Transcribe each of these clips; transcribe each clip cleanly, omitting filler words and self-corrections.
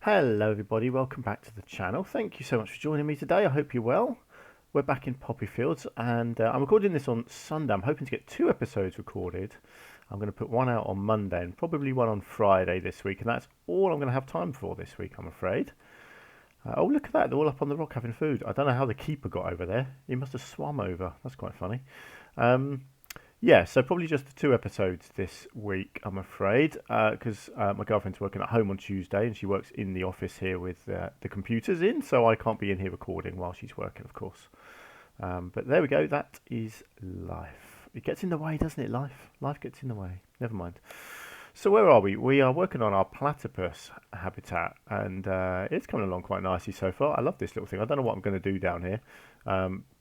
Hello everybody, welcome back to the channel. Thank you so much for joining me today. I hope you're well. We're back in Poppyfields and I'm recording this on Sunday. I'm hoping to get 2 episodes recorded. I'm going to put one out on Monday and probably one on Friday this week, and that's all I'm going to have time for this week, I'm afraid. Oh, look at that, they're all up on the rock having food. I don't know how the keeper got over there. He must have swum over. That's quite funny. Yeah, so probably just the 2 episodes this week, I'm afraid, because my girlfriend's working at home on Tuesday and she works in the office here with the computers in, so I can't be in here recording while she's working, of course. But there we go, that is life. It gets in the way, doesn't it, life? Life gets in the way. Never mind. So where are we? We are working on our platypus habitat, and it's coming along quite nicely so far. I love this little thing. I don't know what I'm going to do down here.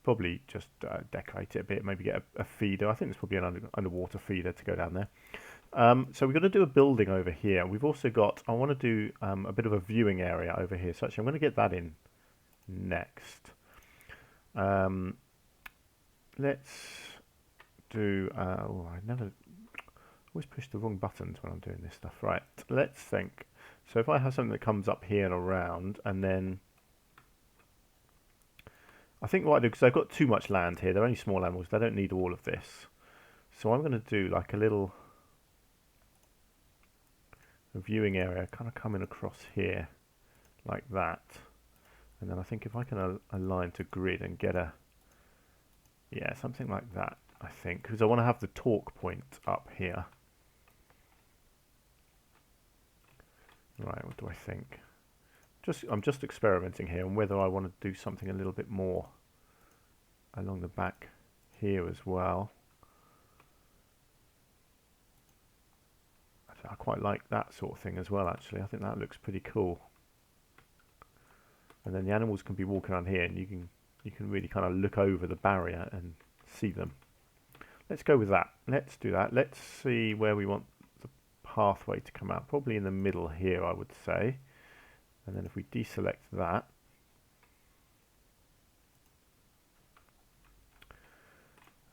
Probably just decorate it a bit, maybe get a feeder. I think there's probably an underwater feeder to go down there. So we're going to do a building over here. We've also got, I want to do a bit of a viewing area over here. So actually I'm going to get that in next. Let's do, oh, I never... always push the wrong buttons when I'm doing this stuff. Right, let's think. So if I have something that comes up here and around, and then I think what I do, because I've got too much land here, they're only small animals, they don't need all of this. So I'm going to do like a little viewing area kind of coming across here like that. And then I think if I can align to grid and get a, yeah, something like that, I think, because I want to have the torque point up here. Right, what do I think? I'm just experimenting here on whether I want to do something a little bit more along the back here as well. I quite like that sort of thing as well, actually. I think that looks pretty cool. And then the animals can be walking around here, and you can really kind of look over the barrier and see them. Let's go with that. Let's do that. Let's see where we want the pathway to come out. Probably in the middle here, I would say. And then if we deselect that,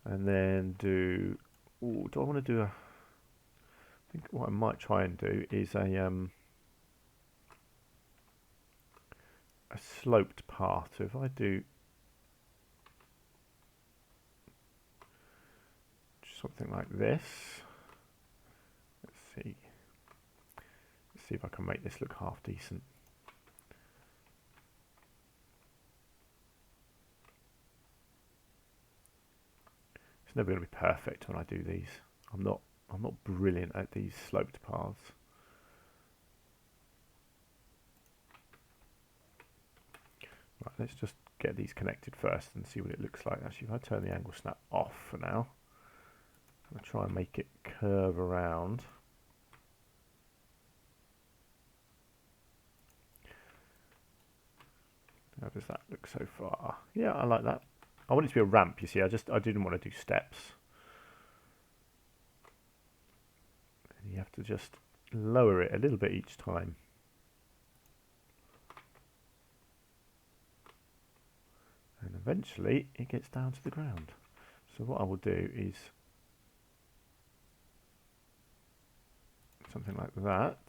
and then do, ooh, do I want to do a, I think what I might try and do is a sloped path. So if I do something like this, let's see if I can make this look half decent. It's never going to be perfect when I do these. I'm not brilliant at these sloped paths. Right, let's just get these connected first and see what it looks like. Actually, if I turn the angle snap off for now, I'm going to try and make it curve around. How does that look so far? Yeah, I like that. I want it to be a ramp, you see. I didn't want to do steps. And you have to just lower it a little bit each time. And eventually it gets down to the ground. So what I will do is something like that.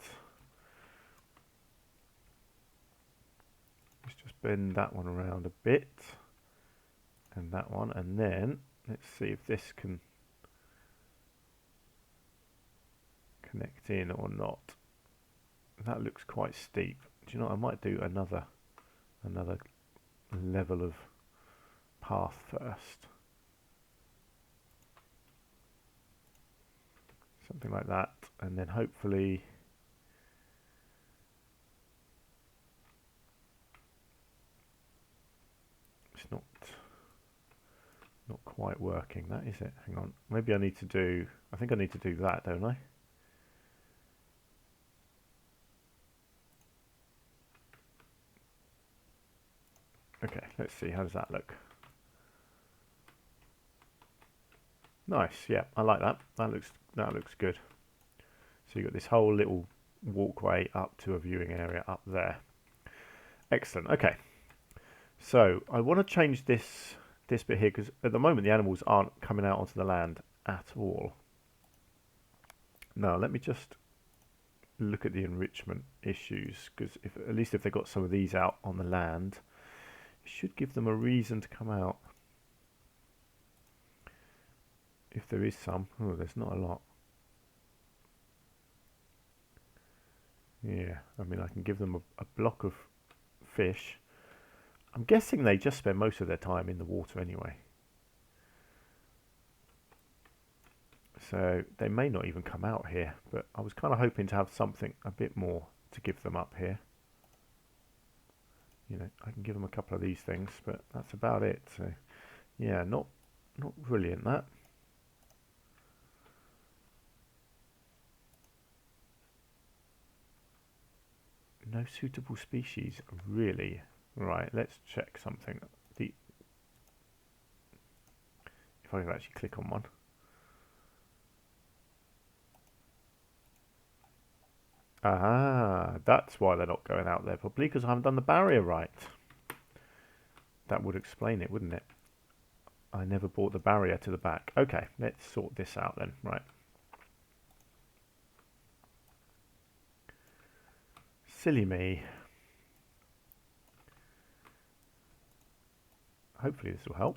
Let's just bend that one around a bit, and that one, and then let's see if this can connect in or not. That looks quite steep. Do you know what? I might do another level of path first. Something like that, and then hopefully it's not quite working. That is it. Hang on. Maybe I need to do, I think I need to do that, don't I? Okay, let's see. How does that look? Nice. Yeah, I like that. That looks good. So you've got this whole little walkway up to a viewing area up there. Excellent. Okay. So I want to change this bit here, because at the moment the animals aren't coming out onto the land at all. Now let me just look at the enrichment issues, because at least if they got some of these out on the land, it should give them a reason to come out. If there is some. Oh, there's not a lot. Yeah, I mean, I can give them a block of fish. I'm guessing they just spend most of their time in the water anyway. So they may not even come out here, but I was kind of hoping to have something a bit more to give them up here. You know, I can give them a couple of these things, but that's about it. So yeah, not brilliant that. No suitable species, really. Right, let's check something. If I can actually click on one. Ah, that's why they're not going out there, probably because I haven't done the barrier right. That would explain it, wouldn't it? I never brought the barrier to the back. Okay, let's sort this out then. Right. Silly me. Hopefully this will help.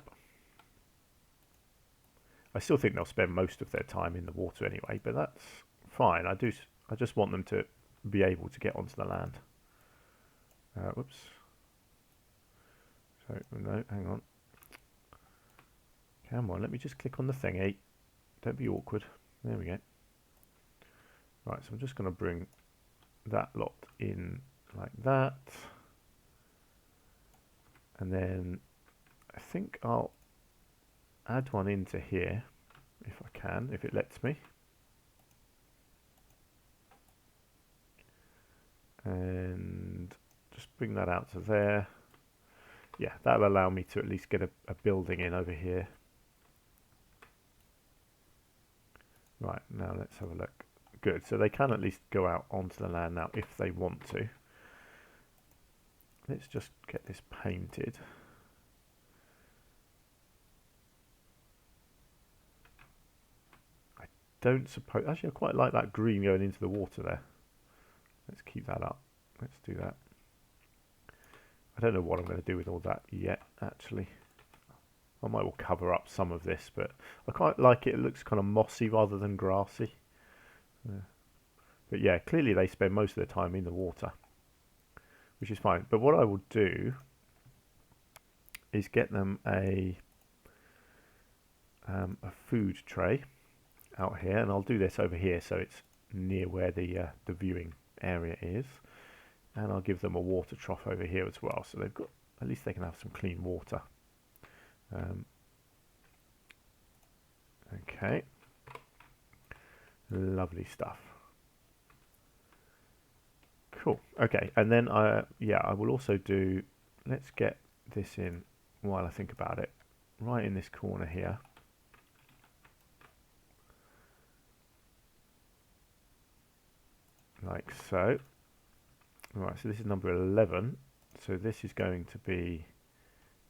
I still think they'll spend most of their time in the water anyway, but that's fine. I just want them to be able to get onto the land. Whoops. So, no, hang on. Come on, let me just click on the thingy. Don't be awkward. There we go. Right, so I'm just going to bring that lot in like that. And then I think I'll add one into here, if I can, if it lets me. And just bring that out to there. Yeah, that'll allow me to at least get a building in over here. Right, now let's have a look. Good, so they can at least go out onto the land now if they want to. Let's just get this painted. I don't suppose... Actually, I quite like that green going into the water there. Let's keep that up. Let's do that. I don't know what I'm going to do with all that yet, actually. I might well cover up some of this, but I quite like it. It looks kind of mossy rather than grassy. But yeah, clearly they spend most of their time in the water, which is fine. But what I will do is get them a food tray out here, and I'll do this over here so it's near where the viewing area is, and I'll give them a water trough over here as well, so they've got, at least they can have some clean water. Okay, lovely stuff. Cool. Okay, and then I will also do, let's get this in while I think about it, right in this corner here. Like so. Right, so this is number 11. So this is going to be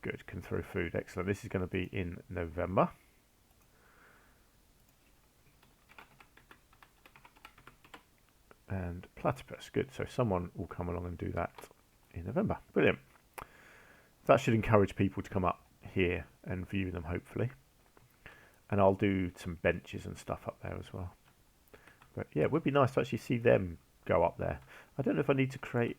good. Can throw food. Excellent. This is going to be in November. And Platypus. Good. So someone will come along and do that in November. Brilliant. That should encourage people to come up here and view them, hopefully. And I'll do some benches and stuff up there as well. But yeah, it would be nice to actually see them go up there. I don't know if I need to create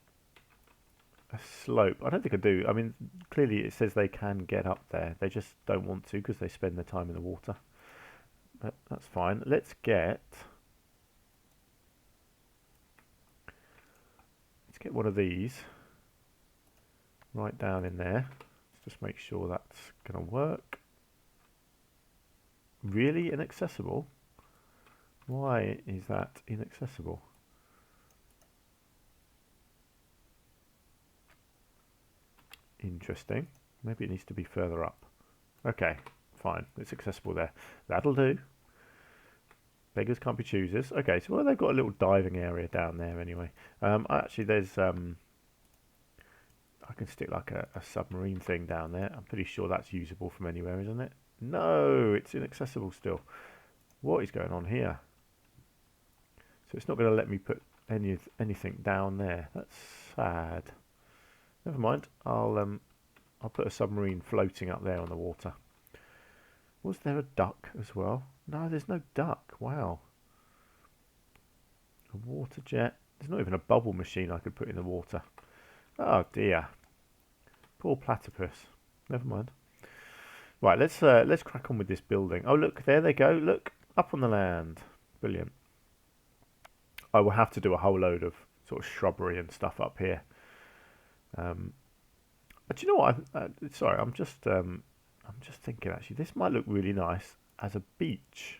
a slope. I don't think I do. I mean, clearly it says they can get up there. They just don't want to because they spend their time in the water. But that's fine. Let's get one of these right down in there. Let's just make sure that's going to work. Really inaccessible? Why is that inaccessible? Interesting. Maybe it needs to be further up. Okay, fine. It's accessible there. That'll do. Beggars can't be choosers. Okay, so well, they've got a little diving area down there anyway. Actually, there's... I can stick like a submarine thing down there. I'm pretty sure that's usable from anywhere, isn't it? No, it's inaccessible still. What is going on here? So it's not going to let me put anything down there. That's sad. Never mind. I'll put a submarine floating up there on the water. Was there a duck as well? No, there's no duck. Wow. A water jet. There's not even a bubble machine I could put in the water. Oh dear. Poor platypus. Never mind. Right, let's crack on with this building. Oh look, there they go. Look, up on the land. Brilliant. I will have to do a whole load of sort of shrubbery and stuff up here. But you know what? Sorry, I'm just thinking. Actually, this might look really nice as a beach.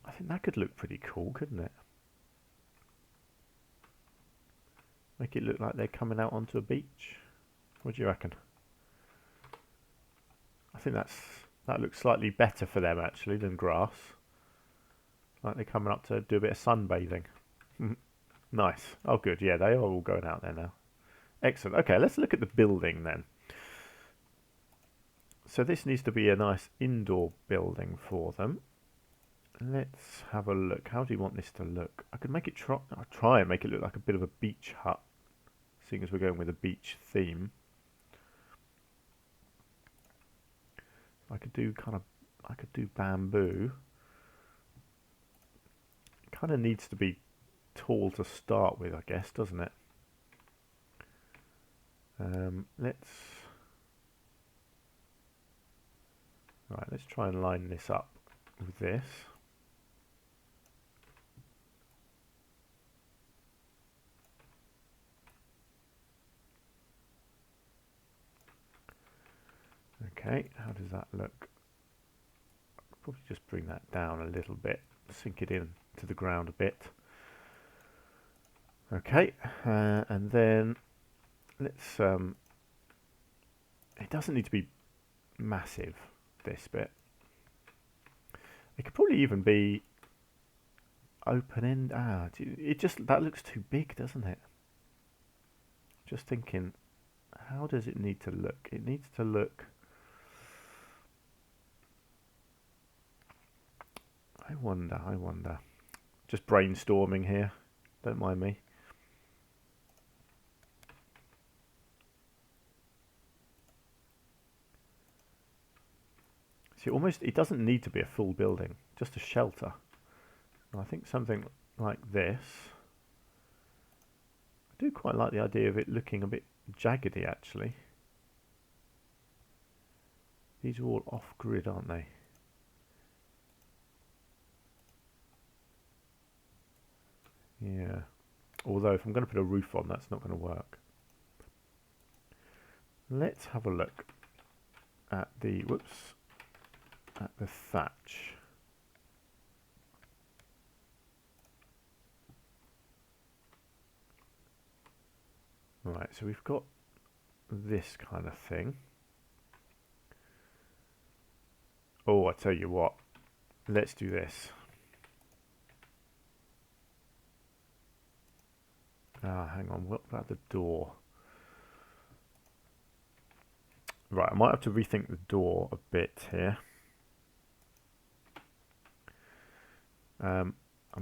I think that could look pretty cool, couldn't it? Make it look like they're coming out onto a beach. What do you reckon? I think that looks slightly better for them actually than grass. Like they're coming up to do a bit of sunbathing. Nice. Oh good, yeah, they are all going out there now. Excellent. Okay, let's look at the building then. So this needs to be a nice indoor building for them. Let's have a look. How do you want this to look? I could make it I'll try and make it look like a bit of a beach hut, seeing as we're going with a beach theme. I could do bamboo. It kind of needs to be tall to start with, I guess, doesn't it? Let's try and line this up with this. Okay, how does that look? I'll probably just bring that down a little bit, sink it in to the ground a bit. Okay, and then let's it doesn't need to be massive, this bit. It could probably even be open end. That looks too big, doesn't it? Just thinking, how does it need to look? It needs to look, I wonder. Just brainstorming here, don't mind me. See, it doesn't need to be a full building, just a shelter. And I think something like this. I do quite like the idea of it looking a bit jaggedy, actually. These are all off-grid, aren't they? Yeah. Although if I'm going to put a roof on, that's not going to work. Let's have a look at the thatch. Right, so we've got this kind of thing. Oh, I tell you what, let's do this. Hang on, what about the door? Right, I might have to rethink the door a bit here. I'm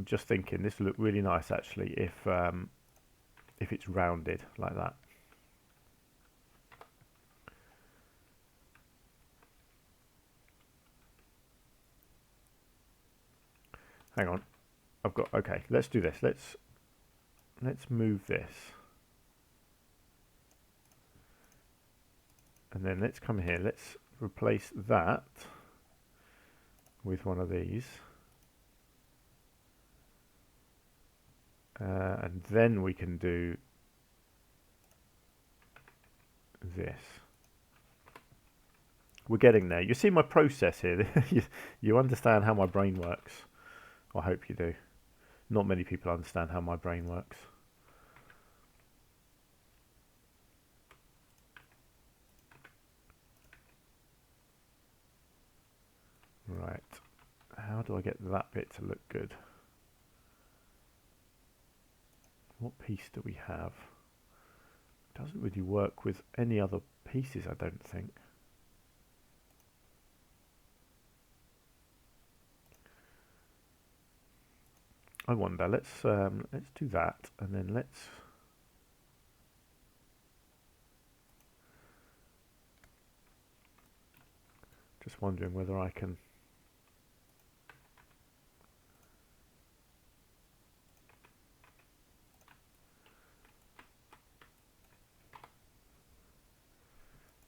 just thinking this will look really nice actually if it's rounded like that. Hang on, okay, let's do this. Let's move this. And then let's come here, let's replace that with one of these. And then we can do this. We're getting there. You see my process here. You understand how my brain works. I hope you do. Not many people understand how my brain works. Right. How do I get that bit to look good? What piece do we have? Doesn't really work with any other pieces, I don't think. I wonder. Let's do that, and then let's. Just wondering whether I can.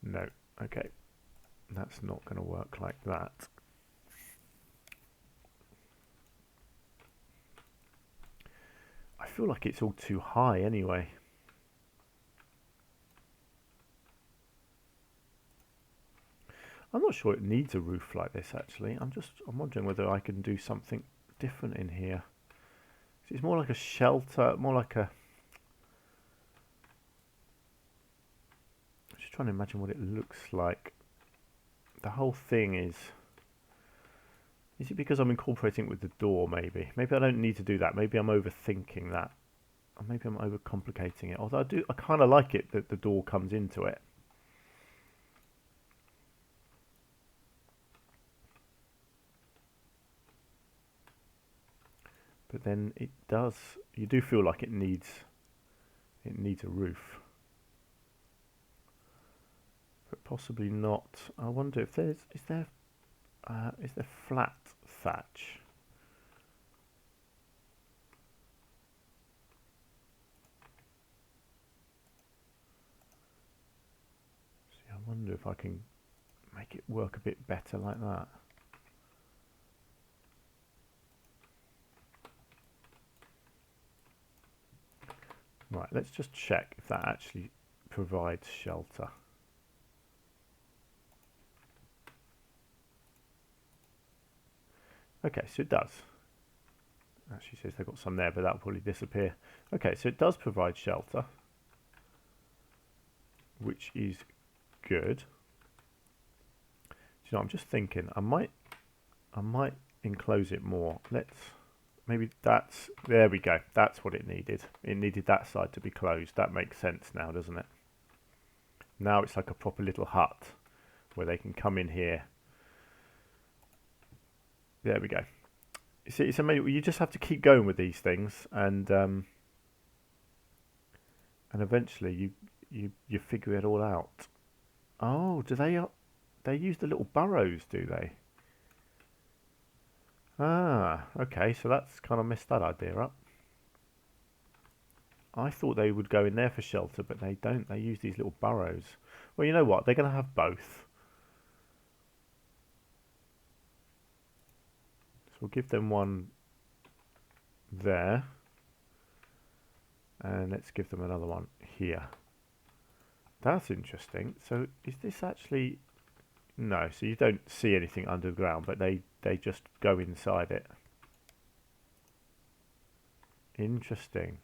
No. Okay. That's not going to work like that. I feel like it's all too high anyway. I'm not sure it needs a roof like this actually. I'm wondering whether I can do something different in here. It's more like a shelter, more like a. I'm just trying to imagine what it looks like. The whole thing is. Is it because I'm incorporating it with the door? Maybe I don't need to do that. Maybe I'm overthinking that, or maybe I'm overcomplicating it. Although I kind of like it that the door comes into it. But then it does. You do feel like it needs a roof, but possibly not. I wonder if is there flat thatch? See, I wonder if I can make it work a bit better like that. Right, let's just check if that actually provides shelter. Okay, so it does. Actually says they've got some there, but that'll probably disappear. Okay, so it does provide shelter, which is good. You know, I'm just thinking I might enclose it more. Maybe there we go. That's what it needed. It needed that side to be closed. That makes sense now, doesn't it? Now it's like a proper little hut where they can come in here. There we go. You see, it's amazing. You just have to keep going with these things, and eventually you figure it all out. Oh, do they use the little burrows? Do they? Ah, okay. So that's kind of messed that idea up. I thought they would go in there for shelter, but they don't. They use these little burrows. Well, you know what? They're going to have both. So we'll give them one there. And let's give them another one here. That's interesting. So is this actually... No, so you don't see anything underground, but they just go inside it. Interesting.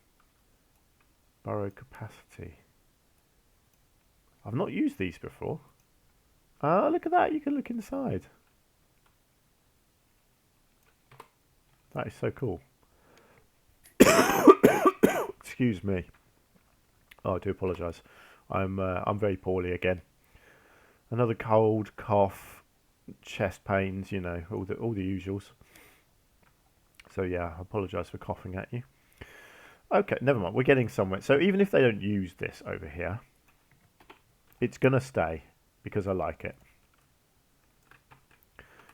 Burrow capacity. I've not used these before. Ah, look at that. You can look inside. That is so cool. Excuse me. Oh, I do apologise. I'm very poorly again. Another cold, cough, chest pains. You know, all the usuals. So yeah, I apologise for coughing at you. Okay, never mind. We're getting somewhere. So even if they don't use this over here, it's gonna stay because I like it.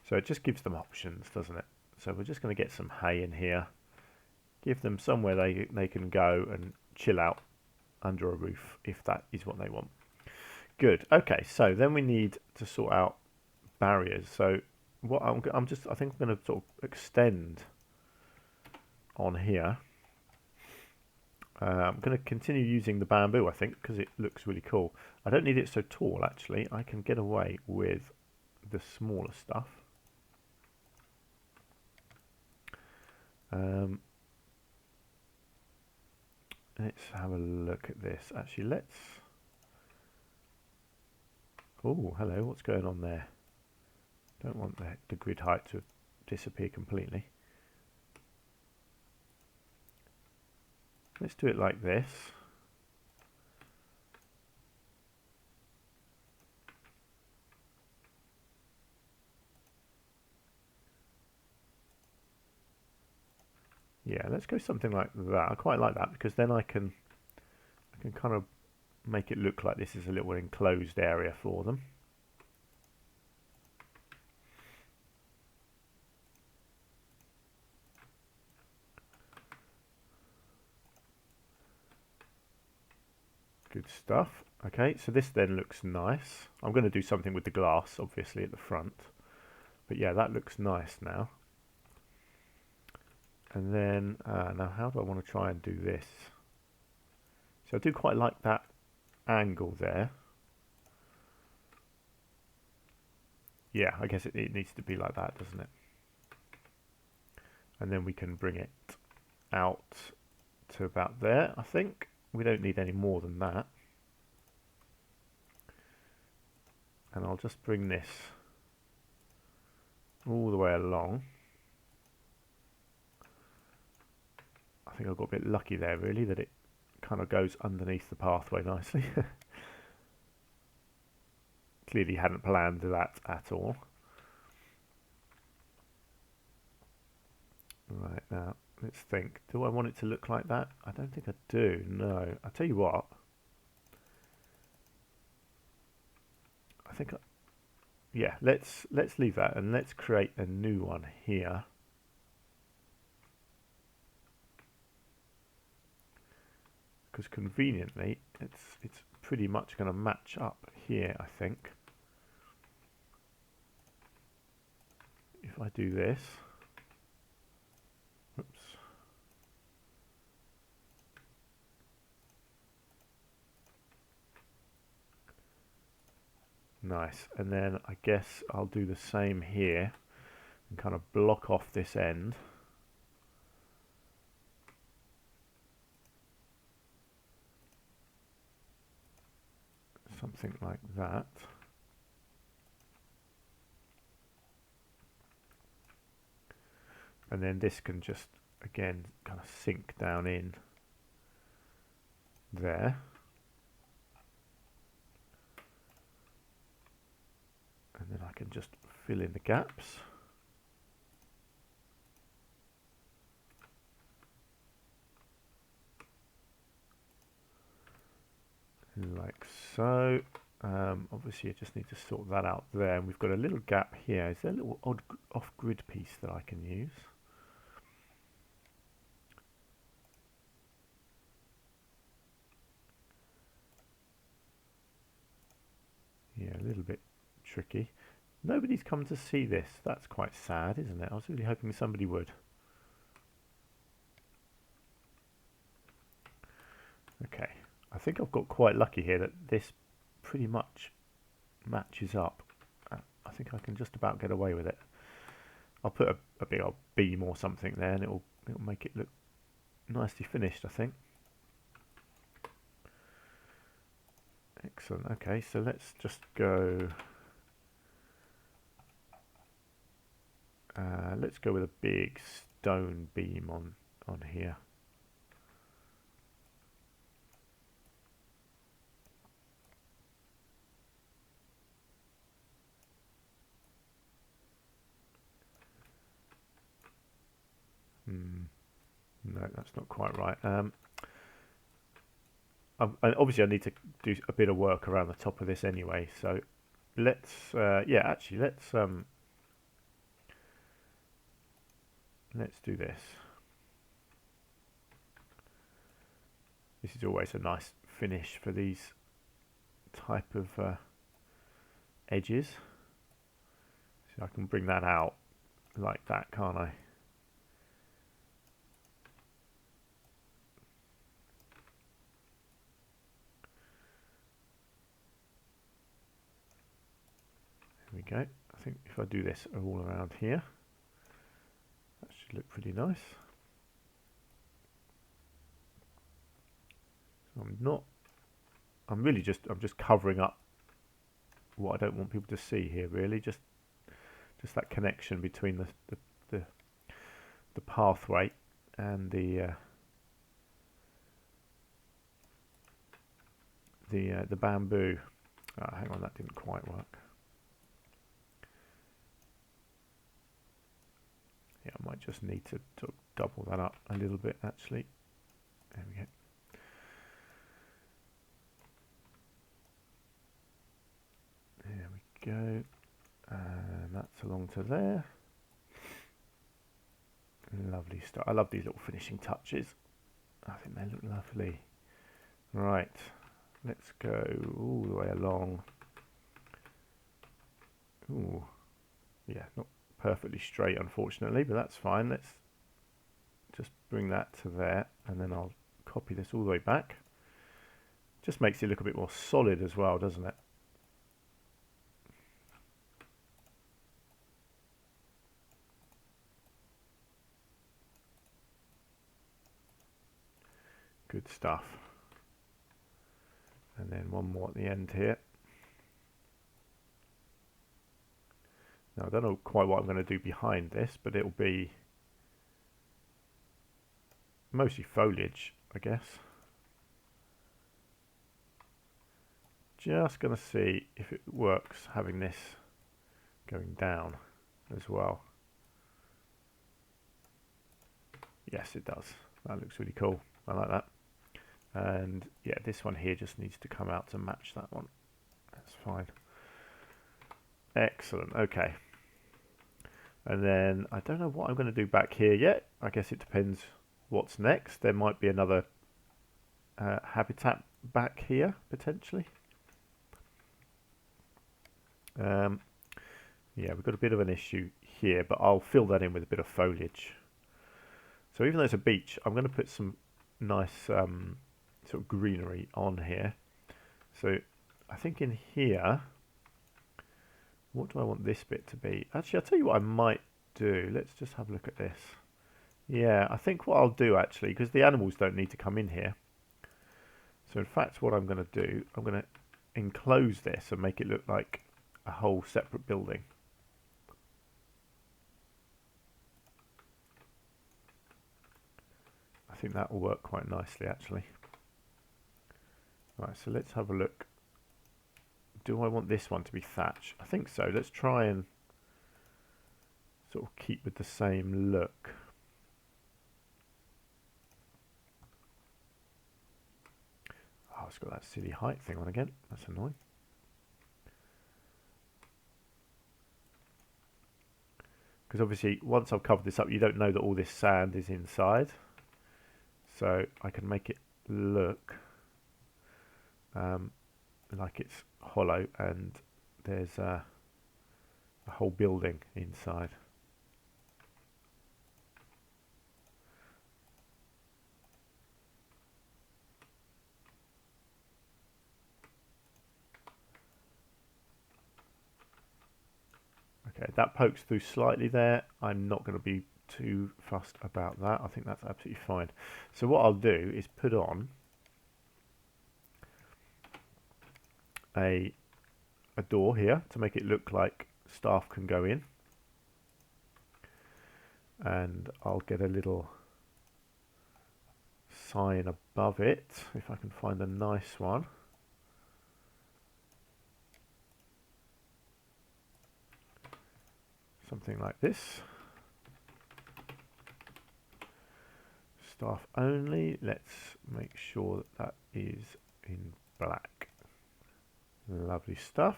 So it just gives them options, doesn't it? So we're just going to get some hay in here. Give them somewhere they can go and chill out under a roof if that is what they want. Good. Okay, so then we need to sort out barriers. So what I think I'm going to sort of extend on here. I'm going to continue using the bamboo, I think, because it looks really cool. I don't need it so tall, actually. I can get away with the smaller stuff. Let's have a look at this. Actually, oh, hello. What's going on there? Don't want the grid height to disappear completely. Let's do it like this. Yeah, let's go something like that. I quite like that because then I can kind of make it look like this is a little enclosed area for them. Good stuff. Okay, so this then looks nice. I'm going to do something with the glass, obviously, at the front. But yeah, that looks nice now. And then, now how do I want to try and do this? So I do quite like that angle there. Yeah, I guess it needs to be like that, doesn't it? And then we can bring it out to about there, I think. We don't need any more than that. And I'll just bring this all the way along. I think I got a bit lucky there, really, that it kind of goes underneath the pathway nicely. Clearly hadn't planned that at all. Right, now, let's think. Do I want it to look like that? I don't think I do, no. I'll tell you what. I think, yeah, let's leave that and let's create a new one here. Because conveniently, it's pretty much going to match up here, I think. If I do this, oops. Nice, and then I guess I'll do the same here and kind of block off this end. Something like that. And then this can just, again, kind of sink down in there. And then I can just fill in the gaps. Like so. Obviously I just need to sort that out there. And we've got a little gap here. Is there a little odd off-grid piece that I can use? Yeah, a little bit tricky. Nobody's come to see this. That's quite sad, isn't it? I was really hoping somebody would. Okay, I think I've got quite lucky here that this pretty much matches up. I think I can just about get away with it. I'll put a big old beam or something there and it'll make it look nicely finished, I think. Excellent. Okay, so let's just go. Let's go with a big stone beam on here. No, that's not quite right. Obviously, I need to do a bit of work around the top of this anyway. So let's, yeah, actually, let's do this. This is always a nice finish for these type of edges. So I can bring that out like that, can't I? There we go. I think if I do this all around here, that should look pretty nice. So I'm just covering up what I don't want people to see here, really. Just that connection between the pathway and the bamboo. Oh, hang on, that didn't quite work. Yeah, I Might just need to double that up a little bit actually. There we go. There we go. And that's along to there. Lovely stuff. I love these little finishing touches. I think they look lovely. Right, let's go all the way along. Ooh, yeah, not perfectly straight unfortunately, but that's fine. Let's just bring that to there, and then I'll copy this all the way back. Just makes it look a bit more solid as well, doesn't it? Good stuff. And then one more at the end here. Now I don't know quite what I'm going to do behind this, but it'll be mostly foliage, I guess. Just going to see if it works having this going down as well. Yes, it does. That looks really cool. I like that. And yeah, this one here just needs to come out to match that one. That's fine. Excellent. Okay. And then I don't know what I'm going to do back here yet. I guess it depends what's next. There might be another habitat back here potentially. Yeah, we've got a bit of an issue here, but I'll fill that in with a bit of foliage. So even though it's a beach, I'm going to put some nice sort of greenery on here. So I think in here, what do I want this bit to be? Actually, I'll tell you what I might do. Let's just have a look at this. Yeah, I think what I'll do actually, because the animals don't need to come in here. So in fact, what I'm going to do, I'm going to enclose this and make it look like a whole separate building. I think that will work quite nicely actually. Right, so let's have a look. Do I want this one to be thatch? I think so. Let's try and sort of keep with the same look. Oh, it's got that silly height thing on again. That's annoying. Because obviously once I've covered this up, you don't know that all this sand is inside. So I can make it look like it's hollow and there's a whole building inside. Okay, that pokes through slightly there. I'm not going to be too fussed about that. I think that's absolutely fine. So what I'll do is put on a door here to make it look like staff can go in, and I'll get a little sign above it if I can find a nice one. Something like this. Staff only. Let's make sure that that is in black. Lovely stuff.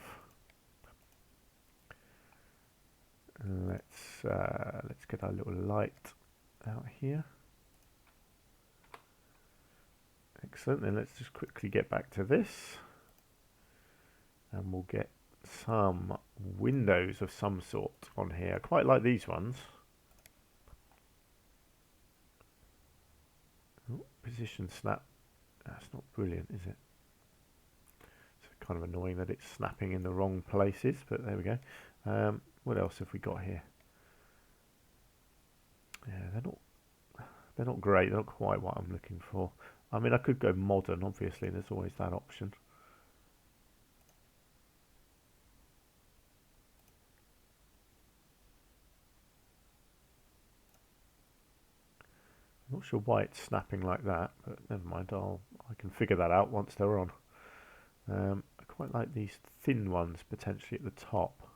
Let's get our little light out here. Excellent. Then let's just quickly get back to this, and we'll get some windows of some sort on here. I quite like these ones. Oh, position snap. That's not brilliant, is it? It's kind of annoying that it's snapping in the wrong places, but there we go. What else have we got here? Yeah, they're not great. They're not quite what I'm looking for. I mean, I could go modern, obviously. There's always that option. I'm not sure why it's snapping like that, but never mind. I can figure that out once they're on. I quite like these thin ones potentially at the top.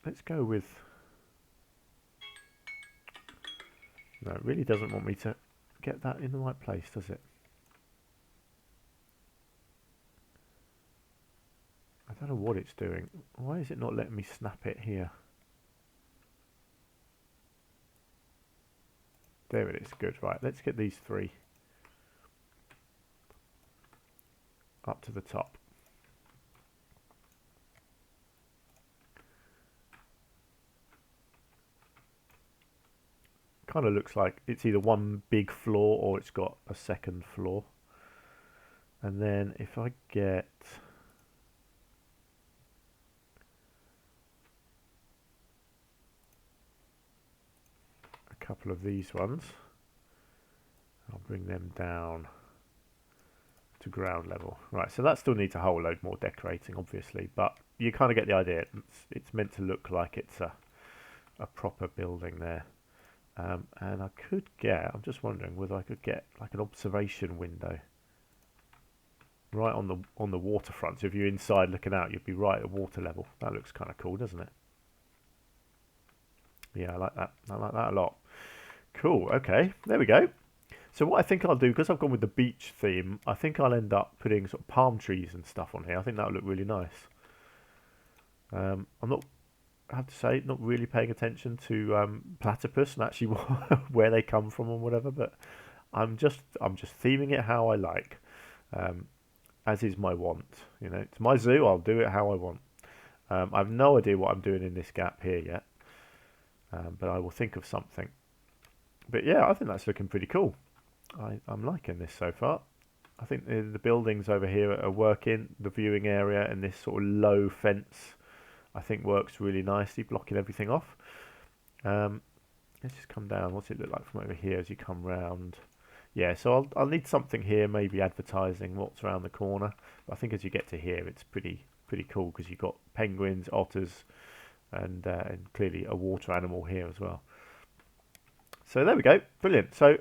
let's go with... No, it really doesn't want me to get that in the right place, does it? I don't know what it's doing. Why is it not letting me snap it here? There it is. Good. Right, let's get these three up to the top. Kind of looks like it's either one big floor or it's got a second floor. And then if I get... a couple of these ones, I'll bring them down to ground level. Right, so that still needs a whole load more decorating, obviously, but you kind of get the idea. It's meant to look like it's a proper building there. And I could get, I'm just wondering whether I could get like an observation window right on the waterfront. So if you're inside looking out, you'd be right at water level. That looks kind of cool, doesn't it? Yeah, I like that. I like that a lot. Cool. Okay, there we go. So what I think I'll do, because I've gone with the beach theme, I think I'll end up putting sort of palm trees and stuff on here. I think that'll look really nice. I'm not, I have to say, not really paying attention to platypus and actually where they come from and whatever, but I'm just theming it how I like, as is my want. You know, it's my zoo. I'll do it how I want. I have no idea what I'm doing in this gap here yet, but I will think of something. But yeah, I think that's looking pretty cool. I'm liking this so far. I think the buildings over here are working. The viewing area and this sort of low fence, I think, works really nicely, blocking everything off. Let's just come down. What's it look like from over here as you come round? Yeah, so I'll need something here, maybe advertising what's around the corner. But I think as you get to here, it's pretty cool because you've got penguins, otters, and clearly a water animal here as well. So there we go, brilliant. So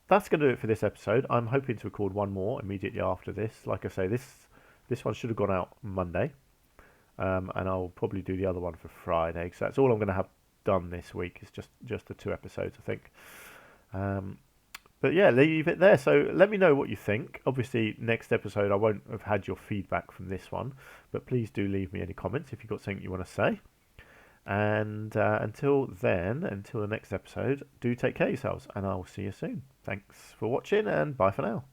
that's going to do it for this episode. I'm hoping to record one more immediately after this. Like I say, this one should have gone out Monday, and I'll probably do the other one for Friday. So that's all I'm going to have done this week. Is just the 2 episodes, I think. But yeah, leave it there. So let me know what you think. Obviously, next episode I won't have had your feedback from this one, but please do leave me any comments if you've got something you want to say. And until then, until the next episode, do take care of yourselves, and I'll see you soon. Thanks for watching, and bye for now.